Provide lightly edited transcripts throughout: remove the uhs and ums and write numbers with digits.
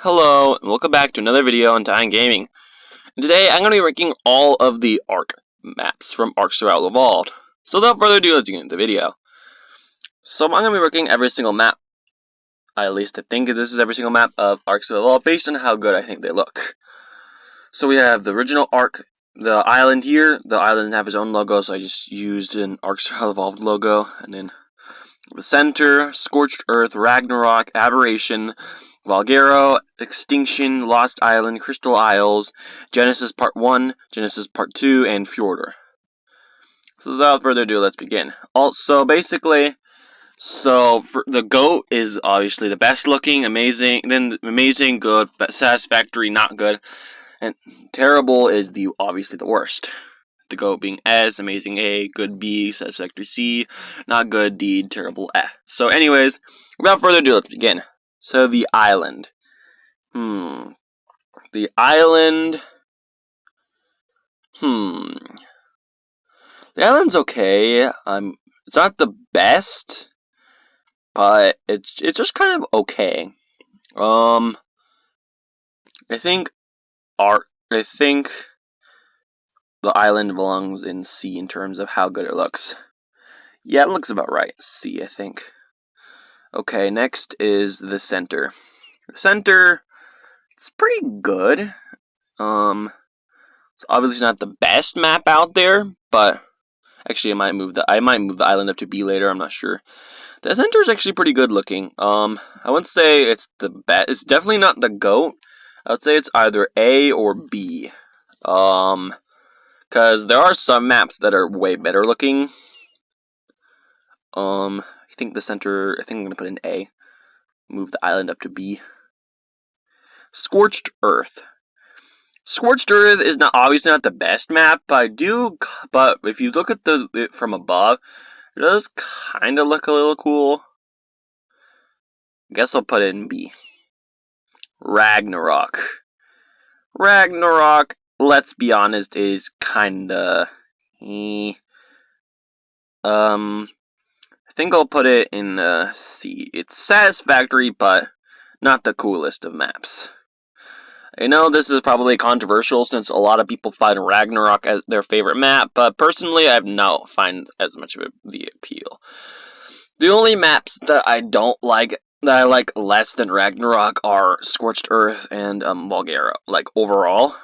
Hello, and welcome back to another video on Time Gaming. And today, I'm going to be ranking all of the Ark maps from Ark Survival Evolved. So without further ado, let's get into the video. So I'm going to be ranking every single map. At least I think this is every single map of Ark Survival Evolved based on how good I think they look. So we have the original Ark, the island here. The island doesn't have its own logo, so I just used an Ark Survival Evolved logo. And then the center, Scorched Earth, Ragnarok, Aberration, Valguero, Extinction, Lost Island, Crystal Isles, Genesis Part 1, Genesis Part 2, and Fjordur. So without further ado, let's begin. Also, basically, the GOAT is obviously the best looking, amazing, then amazing, good, satisfactory, not good, and terrible is obviously the worst. The GOAT being S, amazing A, good B, satisfactory C, not good D, terrible F. So anyways, without further ado, let's begin. So the island. The island. The island's okay. It's not the best, but it's just kind of okay. I think the island belongs in C in terms of how good it looks. Yeah, it looks about right. C, I think. Okay, next is the center. The center, it's pretty good. It's obviously not the best map out there, but actually I might move the island up to B later. I'm not sure. The center is actually pretty good looking. I wouldn't say it's the best. It's definitely not the GOAT. I would say it's either A or B. Because there are some maps that are way better looking. I think the center. I think I'm gonna put an A. Move the island up to B. Scorched Earth. Scorched Earth is obviously not the best map, but if you look at it from above, it does kind of look a little cool. I guess I'll put it in B. Ragnarok. Ragnarok, let's be honest, is kinda I think I'll put it in C. It's satisfactory, but not the coolest of maps. I know this is probably controversial since a lot of people find Ragnarok as their favorite map, but personally I have not find as much of the appeal. The only maps that I don't like, that I like less than Ragnarok, are Scorched Earth and Valguero, like overall.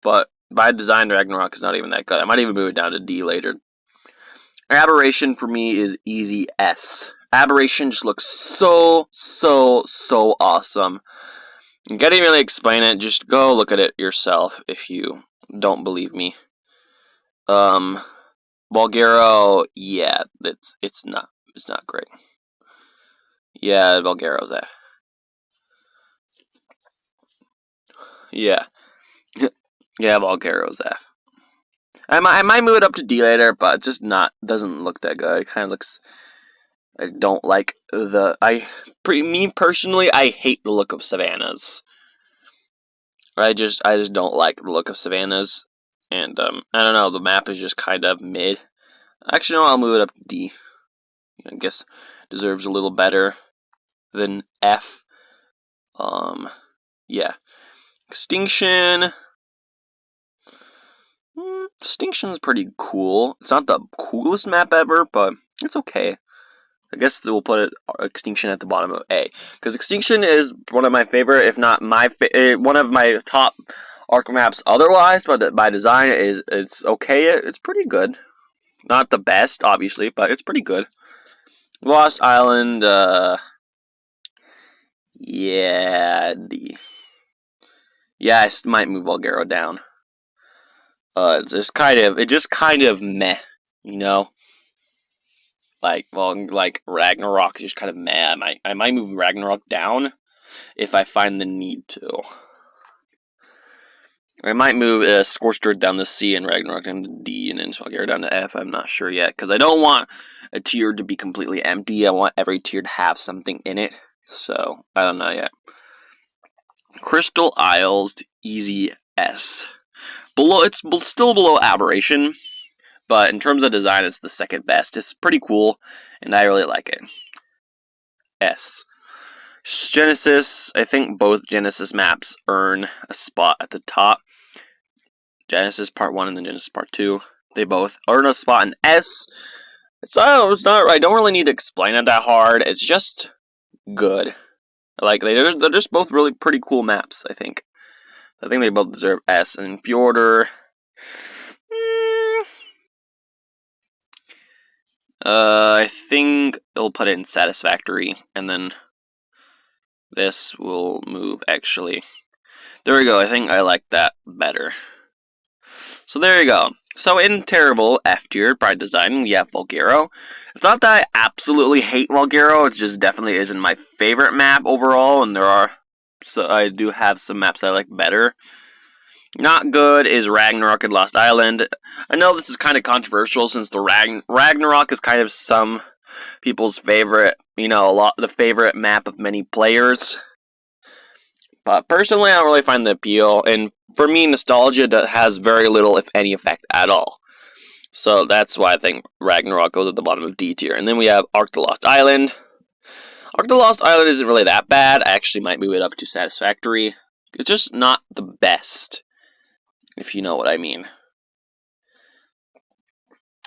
But by design, Ragnarok is not even that good. I might even move it down to D later. Aberration for me is easy S. Aberration just looks so awesome. You can't even really explain it. Just go look at it yourself if you don't believe me. Valguero, yeah, it's not great. Yeah, Valguero's F. Yeah. Yeah, Valguero's F. I might move it up to D later, but it's just doesn't look that good. It kind of looks. I don't like me personally, I hate the look of savannas. I just don't like the look of savannas, and I don't know. The map is just kind of mid. Actually, no, I'll move it up to D. I guess deserves a little better than F. Yeah. Extinction. Extinction's pretty cool. It's not the coolest map ever, but it's okay. I guess we'll put Extinction at the bottom of A, because Extinction is one of my favorite, if not one of my top Ark maps otherwise, but by design it's okay. It's pretty good. Not the best, obviously, but it's pretty good. Lost Island, yeah, D. Yeah, I might move Valguero down. It's just kind of meh, you know. Like Ragnarok is just kind of meh. I might move Ragnarok down if I find the need to. I might move Scorched Earth down to C and Ragnarok down to D, and then Valguero down to F. I'm not sure yet, because I don't want a tier to be completely empty. I want every tier to have something in it. So I don't know yet. Crystal Isles, easy S. It's still below Aberration, but in terms of design, it's the second best. It's pretty cool, and I really like it. S. Genesis, I think both Genesis maps earn a spot at the top. Genesis Part 1 and then Genesis Part 2. They both earn a spot in S. It's not. I don't really need to explain it that hard. It's just good. Like they're just both really pretty cool maps. I think they both deserve S. And Fjorder, I think it'll put it in satisfactory, and then this will move. Actually, there we go. I think I like that better. So there you go. So in terrible F tier by design, we have Vulgaro. It's not that I absolutely hate Vulgaro, it just definitely isn't my favorite map overall, and so I do have some maps I like better. Not good is Ragnarok and Lost Island. I know this is kind of controversial since the Ragnarok is kind of some people's favorite, the favorite map of many players. But personally, I don't really find the appeal, and for me, nostalgia has very little, if any, effect at all. So that's why I think Ragnarok goes at the bottom of D tier. And then we have Ark the Lost Island. Ark the Lost Island isn't really that bad. I actually might move it up to satisfactory. It's just not the best, if you know what I mean.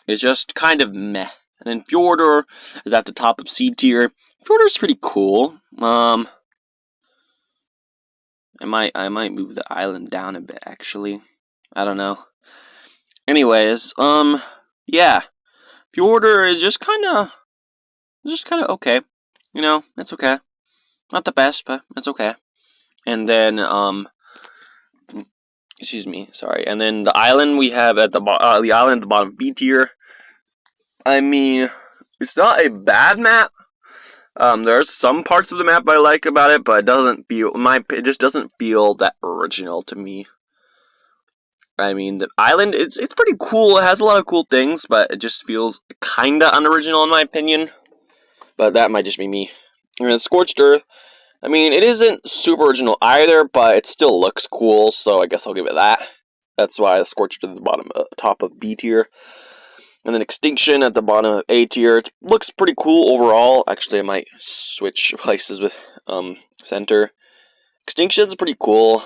It's just kind of meh. And then Fjordur is at the top of C tier. Fjordur's pretty cool. I might move the island down a bit, actually. I don't know. Anyways, yeah. Fjordur is just kind of okay. It's okay. Not the best, but it's okay. And then, excuse me, sorry. And then the island we have at the island at the bottom of B tier. I mean, it's not a bad map. There's some parts of the map I like about it, but it just doesn't feel that original to me. I mean, the island, it's pretty cool. It has a lot of cool things, but it just feels kinda unoriginal in my opinion. But that might just be me. And then Scorched Earth, I mean, it isn't super original either, but it still looks cool, so I guess I'll give it that. That's why I Scorched Earth at the top of B tier. And then Extinction at the bottom of A tier. It looks pretty cool overall. Actually, I might switch places with center. Extinction's pretty cool.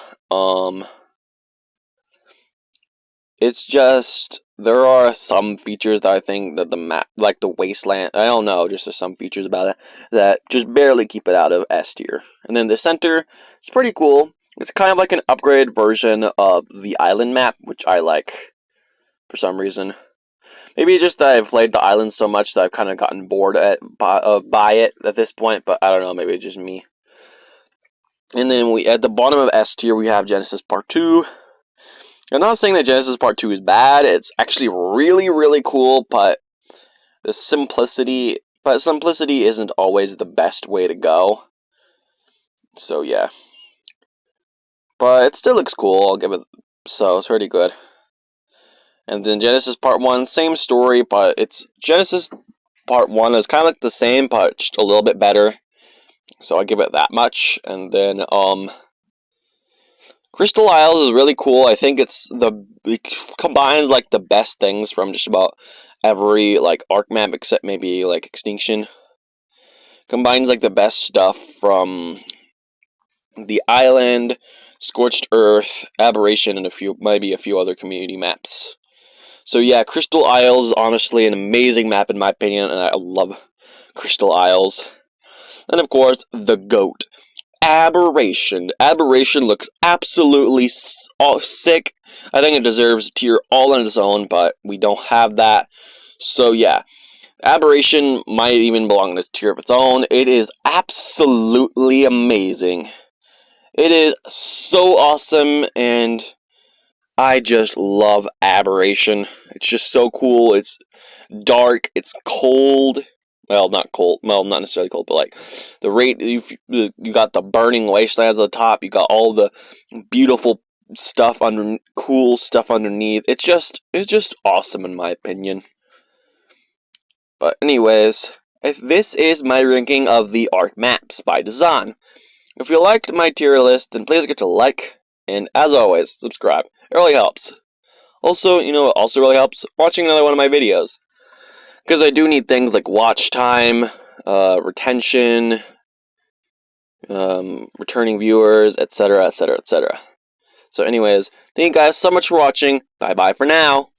It's just there are some features that I think that the map, like the wasteland, I don't know, just there's some features about it that just barely keep it out of S tier. And then the center is pretty cool. It's kind of like an upgraded version of the island map, which I like for some reason. Maybe just that I've played the island so much that I've kind of gotten bored by it at this point, but I don't know, maybe it's just me. And then at the bottom of S tier, we have Genesis Part 2. I'm not saying that Genesis Part 2 is bad, it's actually really, really cool, but simplicity isn't always the best way to go. So yeah. But it still looks cool, I'll give it, so it's pretty good. And then Genesis Part 1, same story, but it's Genesis Part 1 is kind of like the same, but just a little bit better. So I give it that much. And then Crystal Isles is really cool. I think it combines like the best things from just about every like Ark map except maybe like Extinction. Combines like the best stuff from the island, Scorched Earth, Aberration, and maybe a few other community maps. So yeah, Crystal Isles is honestly an amazing map in my opinion, and I love Crystal Isles. And of course, the GOAT, Aberration. Aberration looks absolutely sick. I think it deserves a tier all on its own, but we don't have that. So yeah, Aberration might even belong in a tier of its own. It is absolutely amazing. It is so awesome, and I just love Aberration. It's just so cool. It's dark. It's cold. Well, not cold. Well, not necessarily cold, but like the rate. You got the burning wastelands on the top. You got all the beautiful stuff cool stuff underneath. It's just awesome in my opinion. But anyways, this is my ranking of the Ark Maps by design. If you liked my tier list, then please get to like, and as always, subscribe. It really helps. Also, it also really helps? Watching another one of my videos. Because I do need things like watch time, retention, returning viewers, etc., etc., etc. So anyways, thank you guys so much for watching. Bye bye for now.